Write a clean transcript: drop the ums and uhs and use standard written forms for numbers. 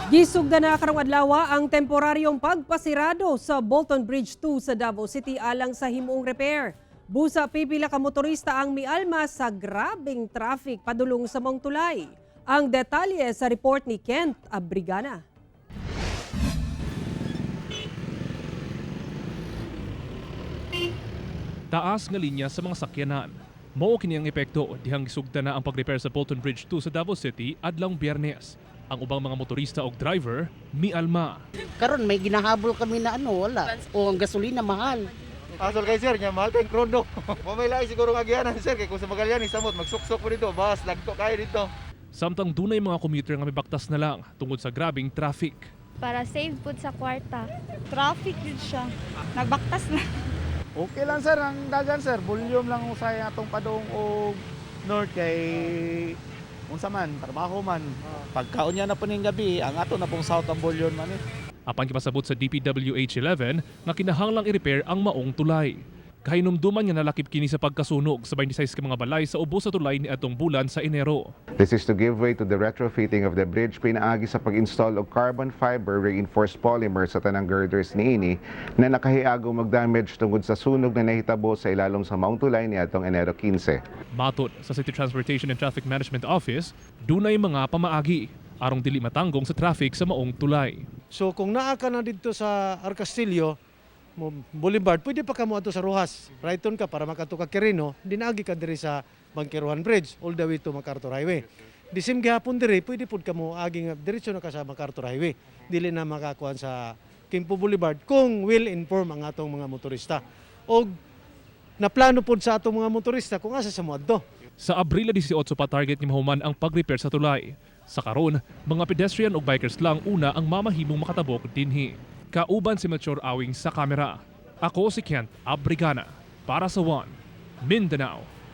Gisugda na karong adlaw ang temporaryong pagpasirado sa Bolton Bridge 2 sa Davao City alang sa himong repair. Busa pipila ka motorista ang mialma sa grabing traffic padulong sa mong tulay. Ang detalye sa report ni Kent Abrigana. Taas nga linya sa mga sakyanan. Mao kini ang epekto dihang gisugda na ang pag-repair sa Bolton Bridge 2 sa Davao City adlawng Biyernes. Ang ubang mga motorista o driver mialma. Karon may ginahabol kami na wala. O ang gasolina mahal. Asol kay sir, nya mahal kay krono. Mamay siguro nga agyanan sir kay kung sa Magallanes samot magsuksok po dito, bas lagto kayo dito. Samtang dunay mga commuter nga mibaktas na lang tungod sa grabing traffic. Para save po sa kwarta. Traffic yun siya. Nagbaktas na. Okay lang sir, ang dagan sir, volume lang usay atong padong og north kay unsa man, trabaho man. Pagkaon niya na po ning gabi, ang ato na pong south ang volume man eh. Apan gipasabot sa DPWH 11 nga kinahanglang i-repair ang maong tulay. Kahinumduman nga nalakip kini sa pagkasunog sa 26 ka mga balay sa ubos sa tulay ni atong bulan sa Enero. This is to give way to the retrofitting of the bridge pinaagi sa pag-install og carbon fiber reinforced polymer sa tanang girders niini na nakahiago mag-damage tungod sa sunog na nahitabo sa ilalom sa maong tulay ni atong Enero 15. Matod sa City Transportation and Traffic Management Office, dunay mga pamaagi arong dili matanggong sa traffic sa maong tulay. So kung naa ka na dito sa Arcastillo, Boulevard, pwede pa ka mo ato sa Rojas. Righton ka para makato ka Quirino, dinaagi ka diri sa Banqueruhan Bridge all the way to MacArthur Highway. Disim gihapon diri, pwede pud ka mo aging diretso na ka sa MacArthur Highway. Dili na makakuan sa Quimpo Boulevard kung will inform ang atong mga motorista. Og naplano pud sa atong mga motorista kung asa sa moadto. Sa Abril 18 pa target ni mahuman ang pag-repair sa tulay. Sa karon, mga pedestrian o bikers lang una ang mamahimong makatabok dinhi. Kauban si Melchor Awing sa kamera. Ako si Kent Abrigana para sa One Mindanao.